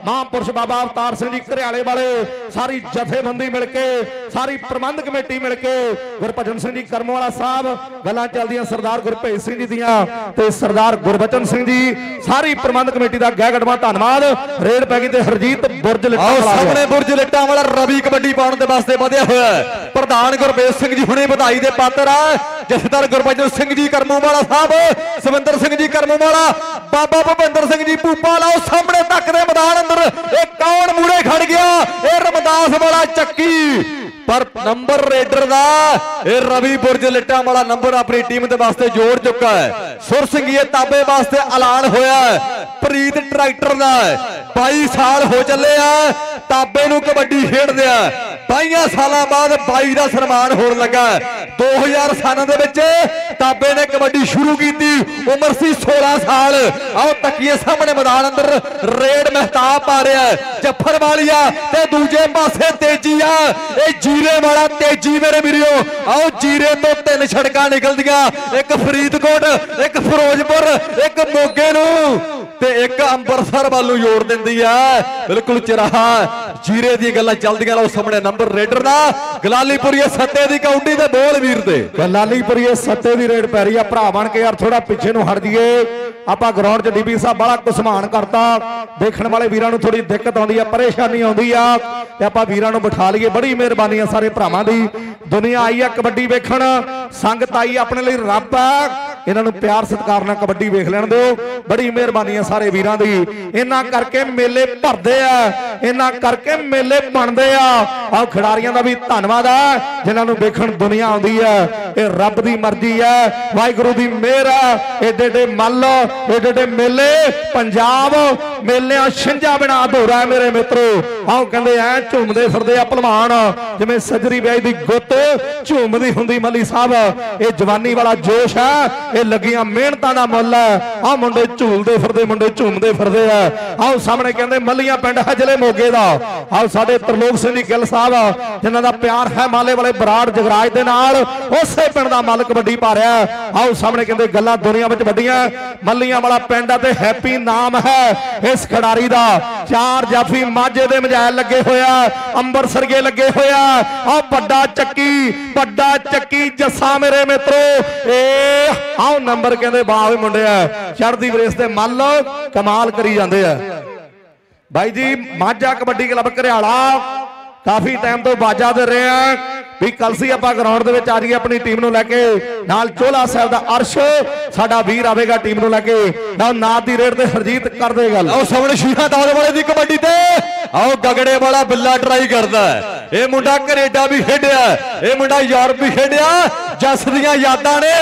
महापुरुष बाबा अवतार सिंह जी घरियाले वाले सारी जथेबंदी मिलके सारी प्रबंध कमेटी मिलके गुरभजन सिंह जी करमवाला साहब गल्लां चलदियां सरदार गुरभेज सिंह जी दियां ते सरदार गुरबचन सिंह जी सारी प्रबंध कमेटी का गहगड़वा धन्यवाद। रेड पै गई हरजीत बुरज सामने बुरज लिट्टा वाला रवि कबड्डी पाने के वास्ते वधिया हुआ प्रधान गुरभेज सिंह जी हुणे बधाई दे पात्र है। जथेदार गुरबचन सिंह जी करमूवाला साहब सविंदर सिंह जी करमूवाला बाबा भुपिंदर सिंह जी भूपा लाओ सामने तक दे मैदान अंदर एक कौन मूड़े खड़ गया ये रमदास वाला चक्की पर नंबर रेडर का रवि बुरज लिट्टा वाला नंबर अपनी टीम के वास्ते जोड़ चुका है। सुर सिंह ये ताबे वास्ते ऐलान होया प्रीत ट्रैक्टर का 22 साल हो चले ताबे नूं कबड्डी खेडदे 22 साल बाद 22 का सन्मान होने लगा। 2000 साल के ताबे ने कबड्डी शुरू की उम्र सी 16 साल। आओ तकिए सामने मैदान अंदर रेड महताब आ रहा है जफर वालिया ते दूजे पासे तेजी आ जीरे वाला तेजी मेरे वीरों। आओ जीरे तो 3 सड़कां निकलदियां एक फरीदकोट एक फिरोजपुर एक मोगे नूं ते एक अंबरसर वालों जोड़ दिंदी है। बिल्कुल चिराहा जीरे दी गल्लां चलदियां लो सामने नंबर रेडर दा गलालीपुरी सत्ते दी काउंटी ते बोल वीर दे गलालीपुरी सत्ते दी रेड पै रही है। भरा बन के यार थोड़ा पिछे नूं हट जाइए आपां ग्राउंड च डीबी साहब बड़ा घुसमान करता देखने वाले वीरां नूं थोड़ी दिक्कत आउंदी है परेशानी आउंदी आ ते आपां वीरां नूं बिठा लईए। बड़ी मेहरबानी है सारे भरावां दी दुनिया आई है कबड्डी वेखण संगत आई अपने लिए रब है इन्हां नूं प्यार सत्कार नाल कबड्डी वेख लैण दिओ। बड़ी मेहरबानी है सारे वीरां दी इन्हां करके मेले भरदे आ इन्हां करके मेले बनदे आ। आओ खिडारियां दा भी धन्नवाद है जिन्हां नूं वेखण दुनिया आउंदी है। ये रब दी मर्जी है वाहिगुरू दी मेहर है। एडे एडे मल एडे एडे मेले पंजाब मेलियां छिंजा बिना अधूरा है मेरे मित्रों। आओ कहंदे ऐ झूमदे फिरदे आ भलवान जिवें सजरी ब्याही दी गुੱਤ झूमदी हुंदी मली साहब। ये जवानी वाला जोश है ये लगियां मेहनतां दा मुੱਲ है। आ मुंडे झूलदे फिरदे मुंडे झूमदे फिरदे आ। आओ सामने कहंदे मलियां पिंड है जिले मोगे दा। आओ साडे तरलोक सिंह जी गिल साहब जिन्हां दा प्यार है माले वाले बराड़ जगराज दे नाल उसे पिंड दा मल कबड्डी पा रहा है। आओ सामने कहंदे गल्लां दुनिया विच वड्डियां मलियां वाला पिंड ते हैप्पी नाम है इस खिडारी दा। 4 जाफी माझे दे मजाइल लगे होया अंबरसरगे लगे होया। आओ बड़ा चक्की जस्सा मेरे मित्रों ए आओ नंबर कहंदे वाह मुंडे चढ़दी रेस ते मल कमाल करी जांदे आ। भाई जी माझा कबड्डी क्लब घरियाला काफी टाइम तो बाजा दे रहे हैं भी कल सी आप ग्राउंड दे विच आ जाइए अपनी टीम नूं लैके नाल चोला साहब दा अर्श साडा वीर आवेगा टीम नूं लैके नाल नाद दी रेड ते हरजीत कर दे गल। आओ सामने शीहा दौड़ वाले दी कबड्डी ते आओ गगड़े वाला बिल्ला ट्राई करदा है। ये मुंडा कनेडा भी खेडिया ये मुंडा यूरोप भी खेडिया जस दियां यादां ने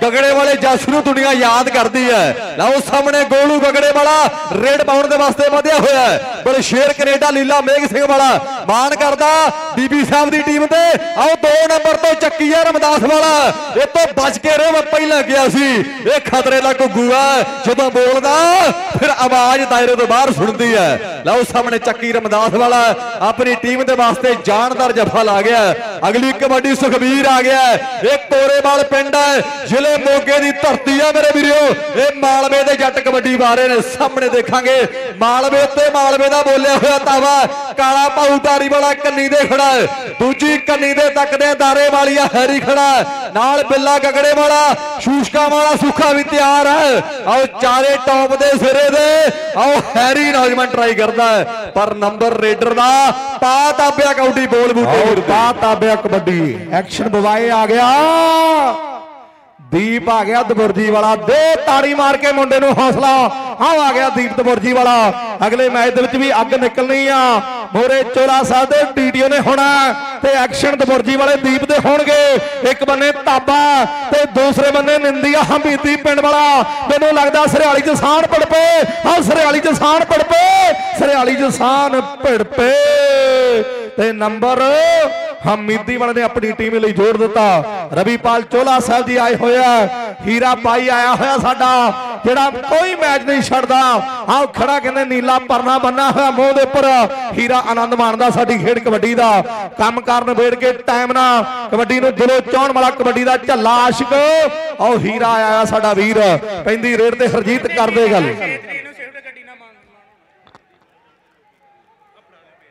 गगड़े वाले जस नूं दुनिया याद करदी है। लाओ सामने गोलू गगड़े वाला रेड पाउण दे वास्ते वधिया होया बड़े शेर कनेडा लीला मेघ सिंह वाला मान करदा बीबी साहब दी टीम ते। आओ 2 नंबर तो चक्की है रमदास वाला ये तो बच के रहो मैं पहला गया सी ये खतरे का घुग्गू है जदों बोलदा फिर आवाज दायरे तो बाहर सुनती है। लाओ सामने चक्की रमदास वाला अपनी टीम के वास्ते जानदार जफा ला गया। अगली कबड्डी सुखबीर आ गया एक कोरेवाल पिंड है जिले मोगे की धरती है मेरे वीरों। ये मालवे के जट कबड्डी बारे ने सामने देखांगे मालवे ते मालवे का बोलिया हुआ तावा काला पाऊ धारी वाला कन्नी दे खड़ा है दूजी कन्नी दे तकदे दारे वालिया हैरी खड़ा नाल बिल्ला गगड़े वाला शूशका वाला सूखा भी तैयार है। आओ चारे टॉप दे सिरे दे आओ हैरी नौजवान ट्राई करता है पर नंबर रेडर दा पा ताबिया काउंटी बोल बूटे पा ताबिया कबड्डी एक्शन बवाए आ गया दीप आ गया दबुरजी वाला, दे ताड़ी मार के मुंडे नूं हौसला। आओ आ गया दीप दबुरजी वाला। अगले मैच दे विच भी अग निकलनी आ। मोरे चोला साहब दे टीटीओ ने होना ते एक्शन दबुरजी वाले दीप दे होणगे। एक बन्ने ताबा ते दूसरे बन्ने निंदिया हमीदी पिंड वाला। मैनूं लगदा सरियाली च साण पड़ पे। हाँ सरियाली च साण पड़ पे, सरियाली च साण पड़ पे। ते नंबर हमीदी वाले ने अपनी टीम लिए जोड़ दिता। रविपाल चोला साहब जी आए होया, हीरा पाई आया होया साडा, जेड़ा कोई मैच नहीं छड़दा। आओ खड़ा कहंदे नीला परना बन्ना होया मूंह दे उपर। हीरा आनंद माणदा साडी खेड कबड्डी दा। काम करन वेड़ के टाइम ना कबड्डी नूं दिलों चाहण वाला कबड्डी दा झल्ला आशिक आओ हीरा आया साडा वीर। पैंदी रेड ते हरजीत कर दे गल।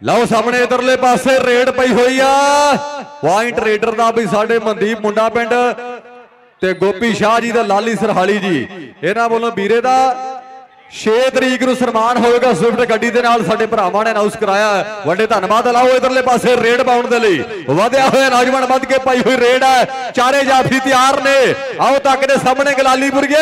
लो सामने इधरले पासे रेड पई हुई आ पॉइंट रेडर दा भी साडे मनदीप मुंडा पिंड ते गोपी शाह जी दा लाली सरहाली जी इन्हां वालों वीरे दा 6 तरीक ਨੂੰ ਸਨਮਾਨ ਹੋਵੇਗਾ ਸਵਿਫਟ ਗੱਡੀ ਦੇ ਨਾਲ ਸਾਡੇ ਭਰਾਵਾਂ ਨੇ ਅਨਾਉਂਸ ਕਰਾਇਆ। ਵੱਡੇ ਧੰਨਵਾਦ। ਲਾਓ ਇਧਰਲੇ ਪਾਸੇ ਰੇਡ ਪਾਉਣ ਦੇ ਲਈ ਵਧਿਆ ਹੋਇਆ ਨੌਜਵਾਨ ਵੱਧ ਕੇ ਪਾਈ ਹੋਈ ਰੇਡ ਹੈ। ਚਾਰੇ ਜਾਫੀ ਤਿਆਰ ਨੇ। ਆਓ ਤੱਕ ਦੇ ਸਾਹਮਣੇ ਗਲਾਲੀਪੁਰਗੇ,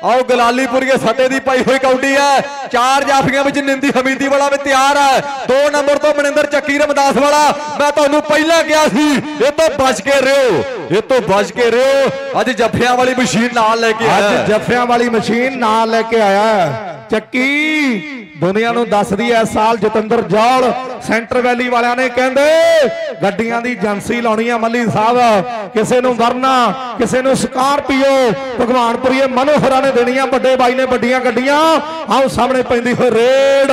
ਆਓ ਗਲਾਲੀਪੁਰਗੇ ਸੱਟੇ ਦੀ ਪਾਈ ਹੋਈ ਕੌਡੀ ਹੈ। ਚਾਰ ਜਾਫੀਆਂ ਵਿੱਚ ਨਿੰਦੀ ਹਮੀਦੀ ਵਾਲਾ ਵੀ ਤਿਆਰ ਹੈ। 2 ਨੰਬਰ ਤੋਂ ਮਨਿੰਦਰ ਚੱਕੀ ਰਮਦਾਸ ਵਾਲਾ। ਮੈਂ ਤੁਹਾਨੂੰ ਪਹਿਲਾਂ ਕਿਹਾ ਸੀ ਇਹ ਤੋਂ ਬਚ ਕੇ ਰਹੋ, ਇਹ ਤੋਂ ਬਚ ਕੇ ਰਹੋ। ਅੱਜ ਜੱਫਿਆਂ ਵਾਲੀ ਮਸ਼ੀਨ ਨਾਲ ਲੈ ਕੇ ਆਇਆ। ਅੱਜ ਜੱਫਿਆਂ ਵਾਲੀ ਮਸ਼ੀਨ ਨਾਲ ਲੈ ਕੇ ਆਇਆ ਚੱਕੀ। ਦੁਨੀਆ ਨੂੰ ਦੱਸਦੀ ਐ ਸਾਲ ਜਤਿੰਦਰ ਜੌਲ ਸੈਂਟਰ ਵੈਲੀ ਵਾਲਿਆਂ ਨੇ ਕਹਿੰਦੇ ਗੱਡੀਆਂ ਦੀ ਏਜੰਸੀ ਲਾਉਣੀ ਆ ਮੱਲੀ ਸਾਹਿਬ। ਕਿਸੇ ਨੂੰ ਵਰਨਾ, ਕਿਸੇ ਨੂੰ ਸਕਾਰਪੀਓ, ਭਗਵਾਨਪੁਰੀਏ ਮਨੋਹਰਾਂ ਨੇ ਦੇਣੀਆਂ। ਵੱਡੇ ਬਾਈ ਨੇ ਵੱਡੀਆਂ ਗੱਡੀਆਂ। ਆਓ ਸਾਹਮਣੇ ਪੈਂਦੀ ਹੋਈ ਰੇਡ।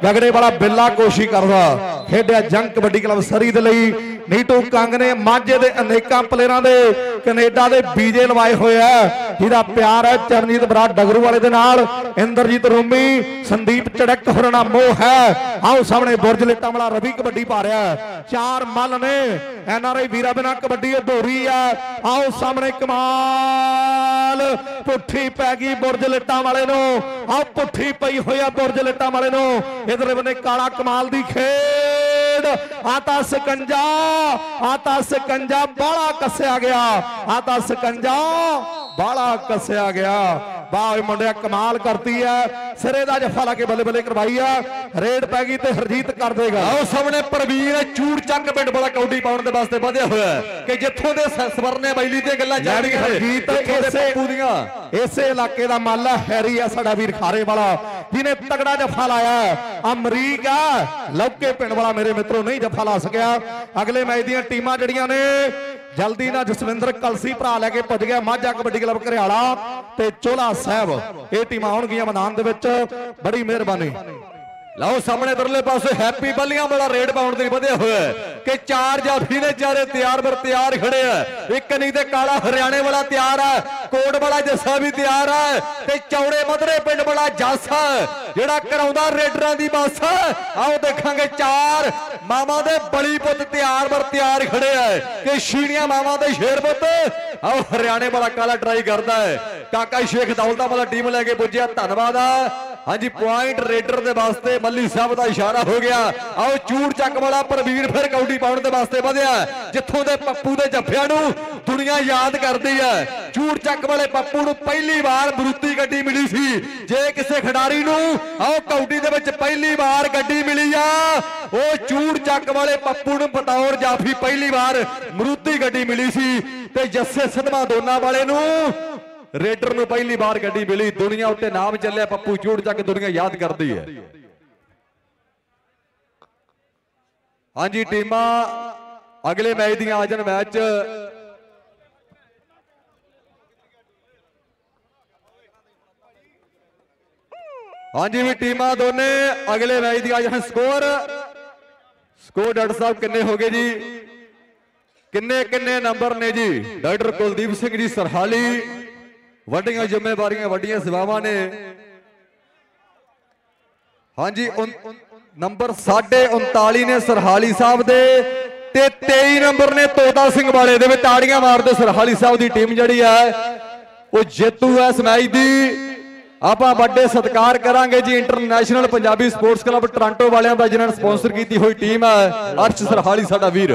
ਗਗੜੇ ਵਾਲਾ ਬਿੱਲਾ ਕੋਸ਼ਿਸ਼ ਕਰਦਾ। ਖੇਡਿਆ ਜੰਗ ਕਬੱਡੀ ਕਲੱਬ ਸਰੀ ਦੇ ਲਈ। ਨੀਟੂ ਕੰਗ ਨੇ ਮਾਝੇ ਦੇ ਅਨੇਕਾਂ ਪਲੇਅਰਾਂ ਦੇ ਕੈਨੇਡਾ ਦੇ ਵੀਜ਼ੇ ਲਵਾਏ ਹੋਏ ਆ। ਜਿਹਦਾ ਪਿਆਰ ਹੈ ਚਰਨਜੀਤ ਬਰਾੜ ਡਗਰੂ ਵਾਲੇ ਦੇ ਨਾਲ। ਇੰਦਰਜੀਤ ਰੂਮੀ, ਸੰਦੀਪ ਚੜਕ ਹੋਰਨਾ ਮੋਹ ਹੈ। ਆਓ ਸਾਹਮਣੇ ਬੁਰਜ ਲਿੱਟਾਂ ਵਾਲਾ ਰਵੀ ਕਬੱਡੀ ਪਾ ਰਿਹਾ। 4 ਮੱਲ ਨੇ ਐਨਆਰਆਈ ਵੀਰਾ ਬਿਨਾ ਕਬੱਡੀ ਅਧੂਰੀ ਆ। ਆਓ ਸਾਹਮਣੇ ਕਮਾਲ ਪੁੱਠੀ ਪੈ ਗਈ ਬੁਰਜ ਲਿੱਟਾਂ ਵਾਲੇ ਨੂੰ। ਆਓ ਪੁੱਠੀ ਪਈ ਹੋਇਆ ਬੁਰਜ ਲਿੱਟਾਂ ਵਾਲੇ ਨੂੰ। ਇਧਰਲੇ ਬੰਨੇ ਕਾਲਾ ਕਮਾਲ ਦੀ ਖੇਡ। आता ਸਕੰਜਾ, आता ਸਕੰਜਾ ਬਾਲਾ ਕੱਸਿਆ ਗਿਆ। आता ਸਕੰਜਾ ਬਾਲਾ ਕੱਸਿਆ ਗਿਆ। ਵਾਹ ਮੁੰਡਿਆ ਕਮਾਲ ਕਰਤੀ ਹੈ। ਸਿਰੇ ਦਾ ਜੱਫਾ ਲਾ ਕੇ ਬੱਲੇ ਬੱਲੇ ਕਰਵਾਈ ਆ। ਰੇਡ ਪੈ ਗਈ ਤੇ ਹਰਜੀਤ ਕਰ ਦੇਗਾ। ਆਓ ਸਾਹਮਣੇ ਪ੍ਰਵੀਰ ਚੂੜ ਚੱਕ ਪਿੰਡ ਵਾਲਾ ਕੌਡੀ ਪਾਉਣ ਦੇ ਵਾਸਤੇ ਵਧਿਆ ਹੋਇਆ ਕਿ ਜਿੱਥੋਂ ਦੇ ਸਵਰਨੇ ਬੈਲੀ ਦੀਆਂ ਗੱਲਾਂ ਜਾਣੀਆਂ ਹਰਜੀਤ ਇਸੇ ਇਲਾਕੇ ਦਾ ਮੱਲ ਹੈ। ਹੈਰੀ ਆ ਸਾਡਾ ਵੀਰ ਖਾਰੇ ਵਾਲਾ ਜਿਹਨੇ ਤਗੜਾ ਜੱਫਾ ਲਾਇਆ। ਅਮਰੀਕ ਆ ਲੌਕੇ ਪਿੰਡ ਵਾਲਾ ਮੇਰੇ ਮਿੱਤਰੋ ਨਹੀਂ ਜੱਫਾ ਲਾ ਸਕਿਆ। ਅਗਲੇ ਮੈਚ ਦੀਆਂ ਟੀਮਾਂ ਜਿਹੜੀਆਂ ਨੇ ਜਲਦੀ ਨਾਲ ਜਸਵਿੰਦਰ ਕਲਸੀ ਭਰਾ ਲੈ ਕੇ ਪੁੱਜ ਗਿਆ। ਮਾਝਾ ਕਬੱਡੀ ਕਲੱਬ ਘਰਿਆਲਾ ਤੇ ਚੋਲਾ ਸਾਹਿਬ ਇਹ ਟੀਮਾਂ ਆਉਣਗੀਆਂ ਮੈਦਾਨ ਦੇ ਵਿੱਚ। ਬੜੀ ਮਿਹਰਬਾਨੀ। ਲਓ ਸਾਹਮਣੇ ਇਧਰਲੇ ਪਾਸੇ ਹੈਪੀ ਬੱਲੀਆਂ ਵਾਲਾ ਰੇਡ ਪਾਉਣ ਦੇ ਵਧਿਆ ਹੋਇਆ ਕਿ 4 ਜਾਫੀ ਨੇ ਚਾਰੇ ਤਿਆਰ ਬਰ ਤਿਆਰ ਖੜੇ ਆ। ਇੱਕ ਨਹੀਂ ਤੇ ਕਾਲਾ ਹਰਿਆਣੇ ਵਾਲਾ ਤਿਆਰ ਹੈ। ਕੋਟ ਵਾਲਾ ਜੱਸਾ ਵੀ ਤਿਆਰ ਹੈ ਤੇ ਚੌੜੇ ਮਧਰੇ ਪਿੰਡ ਵਾਲਾ ਜਾਸਾ ਜਿਹੜਾ ਕਰਾਉਂਦਾ ਰੇਡਰਾਂ ਦੀ ਬੱਸ। ਆਓ ਦੇਖਾਂਗੇ 4 ਮਾਵਾਂ ਦੇ ਬਲੀ ਪੁੱਤ ਤਿਆਰ ਬਰ ਤਿਆਰ ਖੜੇ ਆ ਕਿ ਸ਼ੀਣੀਆਂ ਮਾਵਾਂ ਦੇ ਸ਼ੇਰ ਪੁੱਤ। ਆਓ ਹਰਿਆਣੇ ਵਾਲਾ ਕਾਲਾ ਟਰਾਈ ਕਰਦਾ ਹੈ। ਕਾਕਾ ਸ਼ੇਖ ਦੌਲਤਾ ਵਾਲਾ ਟੀਮ ਲੈ ਕੇ ਪੁੱਜਿਆ। ਧੰਨਵਾਦ ਆ। ਹਾਂਜੀ ਪੁਆਇੰਟ ਰੇਡਰ ਦੇ ਵਾਸਤੇ ਮੱਲੀ ਸਾਹਿਬ ਦਾ ਇਸ਼ਾਰਾ ਹੋ ਗਿਆ। ਆਓ ਚੂੜ ਚੱਕ ਵਾਲਾ ਪ੍ਰਵੀਰ ਫਿਰ ਕੌਡੀ ਪਾਉਣ ਦੇ ਵਾਸਤੇ ਵਧਿਆ। ਜਿੱਥੋਂ ਦੇ ਪੱਪੂ ਦੇ ਜੱਫਿਆਂ ਨੂੰ ਦੁਨੀਆ ਯਾਦ ਕਰਦੀ ਹੈ। ਚੂੜ ਚੱਕ ਵਾਲੇ ਪੱਪੂ ਨੂੰ ਪਹਿਲੀ ਵਾਰ ਮਰੂਤੀ ਗੱਡੀ ਮਿਲੀ ਸੀ। ਜੇ ਕਿਸੇ ਖਿਡਾਰੀ ਨੂੰ ਆਓ ਕੌਡੀ ਦੇ ਵਿੱਚ ਪਹਿਲੀ ਵਾਰ ਗੱਡੀ ਮਿਲੀ ਆ ਉਹ ਚੂੜ ਚੱਕ ਵਾਲੇ ਪੱਪੂ ਨੂੰ ਬਤੌਰ ਜਾਫੀ ਪਹਿਲੀ ਵਾਰ ਮਰੂਤੀ ਗੱਡੀ ਮਿਲੀ ਸੀ। ਤੇ ਜੱਸੇ ਸਿਧਵਾ ਦੋਨਾ ਵਾਲੇ ਨੂੰ ਰੇਡਰ ਨੂੰ ਪਹਿਲੀ ਵਾਰ ਗੱਡੀ ਮਿਲੀ। ਦੁਨੀਆ ਉੱਤੇ ਨਾਮ ਚੱਲਿਆ ਪੱਪੂ ਚੂੜ ਚੱਕ ਦੁਨੀਆ ਯਾਦ ਕਰਦੀ ਹੈ। ਹਾਂਜੀ ਟੀਮਾਂ ਅਗਲੇ ਮੈਚ ਦੀਆਂ ਆ ਜਾਣ ਮੈਚ। ਹਾਂਜੀ ਵੀ ਟੀਮਾਂ ਦੋਨੇ ਅਗਲੇ ਮੈਚ ਦੀ ਆ ਜਾਣ। ਸਕੋਰ ਡਾਕਟਰ ਸਾਹਿਬ ਕਿੰਨੇ ਹੋ ਗਏ ਜੀ? ਕਿੰਨੇ ਨੰਬਰ ਨੇ ਜੀ? ਡਾਕਟਰ ਕੁਲਦੀਪ ਸਿੰਘ ਜੀ ਸਰਹਾਲੀ। ਵੱਡੀਆਂ ਜ਼ਿੰਮੇਵਾਰੀਆਂ ਵੱਡੀਆਂ ਸੇਵਾਵਾਂ ਨੇ। ਹਾਂਜੀ ਨੰਬਰ 39.5 ਨੇ ਸਰਹਾਲੀ ਸਾਹਿਬ ਦੇ ਤੇ 23 ਨੰਬਰ ਨੇ ਤੋਤਾ ਸਿੰਘ ਵਾਲੇ ਦੇ। ਵਿੱਚ ਤਾੜੀਆਂ ਮਾਰਦੇ ਸਰਹਾਲੀ ਸਾਹਿਬ ਦੀ ਟੀਮ ਜਿਹੜੀ ਹੈ ਉਹ ਜੇਤੂ ਹੈ ਇਸ ਮੈਚ ਦੀ। ਆਪਾਂ ਵੱਡੇ ਸਤਿਕਾਰ ਕਰਾਂਗੇ ਜੀ international Punjabi sports club Toronto ਵਾਲਿਆਂ ਦਾ ਜਿਨ੍ਹਾਂ ਨੇ ਸਪਾਂਸਰ ਕੀਤੀ ਹੋਈ ਟੀਮ ਹੈ। ਅਰਸ਼ ਸਰਹਾਲੀ ਸਾਡਾ ਵੀਰ।